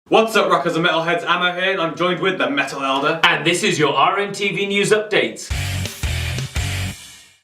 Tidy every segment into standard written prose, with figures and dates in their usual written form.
What's up, rockers and metalheads? Ammo here, and I'm joined with the Metal Elder. And this is your RMTV news updates.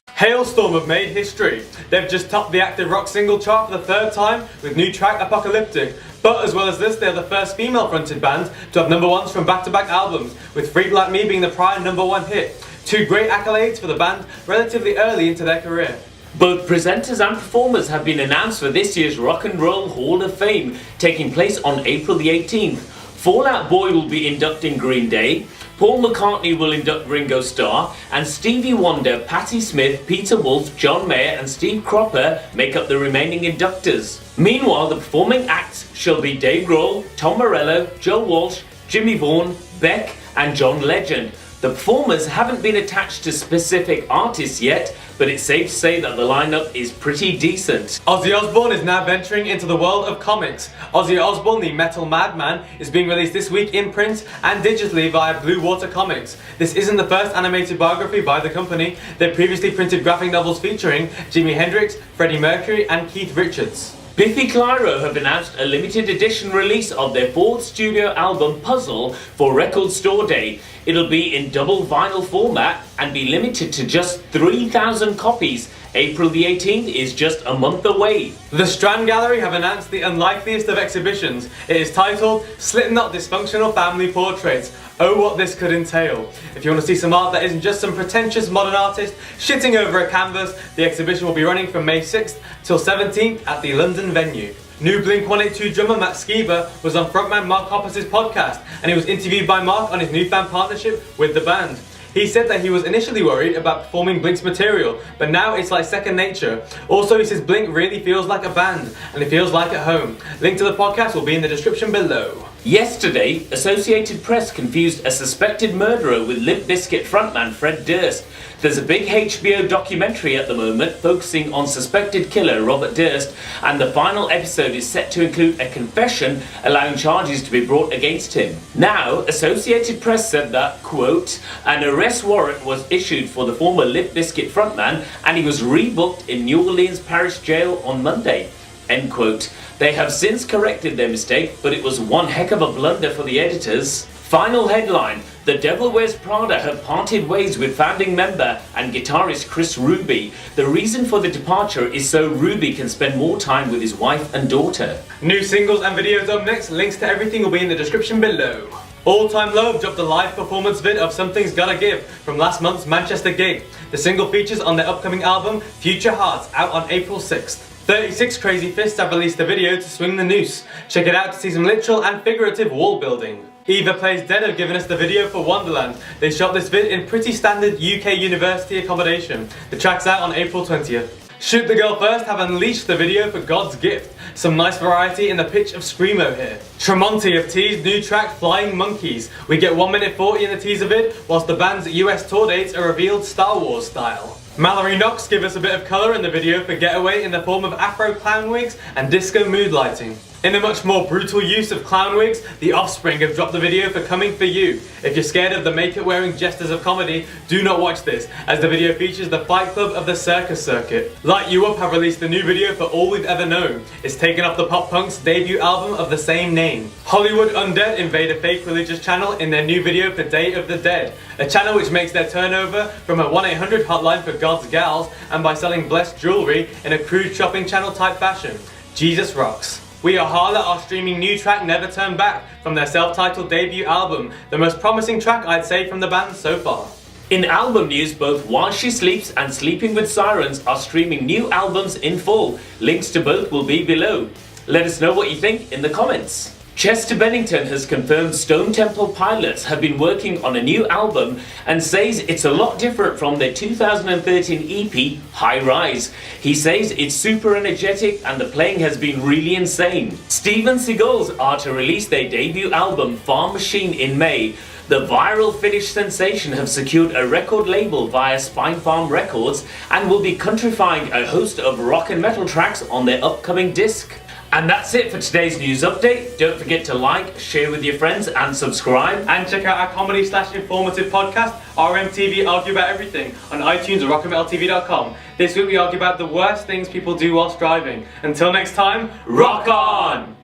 Halestorm have made history. They've just topped the active rock single chart for the third time with new track Apocalyptic. But as well as this, they're the first female-fronted band to have number ones from back-to-back albums, with Freak Like Me being the prior number one hit. Two great accolades for the band relatively early into their career. Both presenters and performers have been announced for this year's Rock and Roll Hall of Fame, taking place on April the 18th. Fall Out Boy will be inducting Green Day, Paul McCartney will induct Ringo Starr, and Stevie Wonder, Patti Smith, Peter Wolf, John Mayer and Steve Cropper make up the remaining inductors. Meanwhile, the performing acts shall be Dave Grohl, Tom Morello, Joe Walsh, Jimmy Vaughan, Beck and John Legend. The performers haven't been attached to specific artists yet, but it's safe to say that the lineup is pretty decent. Ozzy Osbourne is now venturing into the world of comics. Ozzy Osbourne, the metal madman, is being released this week in print and digitally via Blue Water Comics. This isn't the first animated biography by the company. They've previously printed graphic novels featuring Jimi Hendrix, Freddie Mercury and Keith Richards. Biffy Clyro have announced a limited edition release of their fourth studio album Puzzle for Record Store Day. It'll be in double vinyl format and be limited to just 3,000 copies. April the 18th is just a month away. The Strand Gallery have announced the unlikeliest of exhibitions. It is titled Slipknot Dysfunctional Family Portraits. Oh, what this could entail. If you want to see some art that isn't just some pretentious modern artist shitting over a canvas, the exhibition will be running from May 6th till 17th at the London venue. New Blink-182 drummer Matt Skiba was on frontman Mark Hoppus' podcast, and he was interviewed by Mark on his newfound partnership with the band. He said that he was initially worried about performing Blink's material, but now it's like second nature. Also, he says Blink really feels like a band, and it feels like at home. Link to the podcast will be in the description below. Yesterday, Associated Press confused a suspected murderer with Limp Bizkit frontman Fred Durst. There's a big HBO documentary at the moment focusing on suspected killer Robert Durst, and the final episode is set to include a confession allowing charges to be brought against him. Now, Associated Press said that, quote, an arrest warrant was issued for the former Limp Bizkit frontman and he was rebooked in New Orleans Parish Jail on Monday. End quote. They have since corrected their mistake, but it was one heck of a blunder for the editors. Final headline, The Devil Wears Prada have parted ways with founding member and guitarist Chris Ruby. The reason for the departure is so Ruby can spend more time with his wife and daughter. New singles and videos up next. Links to everything will be in the description below. All Time Low have dropped a live performance vid of Something's Gotta Give from last month's Manchester gig. The single features on their upcoming album Future Hearts, out on April 6th. 36 Crazy Fists have released a video to Swing the Noose. Check it out to see some literal and figurative wall building. Eva Plays Dead have given us the video for Wonderland. They shot this vid in pretty standard UK university accommodation. The track's out on April 20th. Shoot the Girl First have unleashed the video for God's Gift. Some nice variety in the pitch of Screamo here. Tremonti have teased new track Flying Monkeys. We get 1 minute 40 in the teaser vid, whilst the band's US tour dates are revealed Star Wars style. Mallory Knox give us a bit of colour in the video for Getaway in the form of afro clown wigs and disco mood lighting. In a much more brutal use of clown wigs, The Offspring have dropped the video for Coming For You. If you're scared of the makeup-wearing jesters of comedy, do not watch this, as the video features the Fight Club of the circus circuit. Light You Up have released a new video for All We've Ever Known. It's taken off the Pop Punk's debut album of the same name. Hollywood Undead invade a fake religious channel in their new video for Day of the Dead, a channel which makes their turnover from a 1-800 hotline for God's gals and by selling blessed jewellery in a crude shopping channel type fashion. Jesus rocks. We Are Harlot are streaming new track Never Turn Back from their self-titled debut album, the most promising track I'd say from the band so far. In album news, both While She Sleeps and Sleeping With Sirens are streaming new albums in full. Links to both will be below. Let us know what you think in the comments. Chester Bennington has confirmed Stone Temple Pilots have been working on a new album and says it's a lot different from their 2013 EP, High Rise. He says it's super energetic and the playing has been really insane. Steven Seagulls are to release their debut album, Farm Machine, in May. The viral Finnish sensation have secured a record label via Spine Farm Records and will be countrifying a host of rock and metal tracks on their upcoming disc. And that's it for today's news update. Don't forget to like, share with your friends and subscribe. And check out our comedy/informative podcast, RMTV Argue About Everything, on iTunes or rockandmetaltv.com. This week we argue about the worst things people do whilst driving. Until next time, rock on!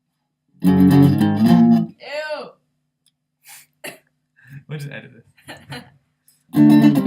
Ew. We'll just edit this.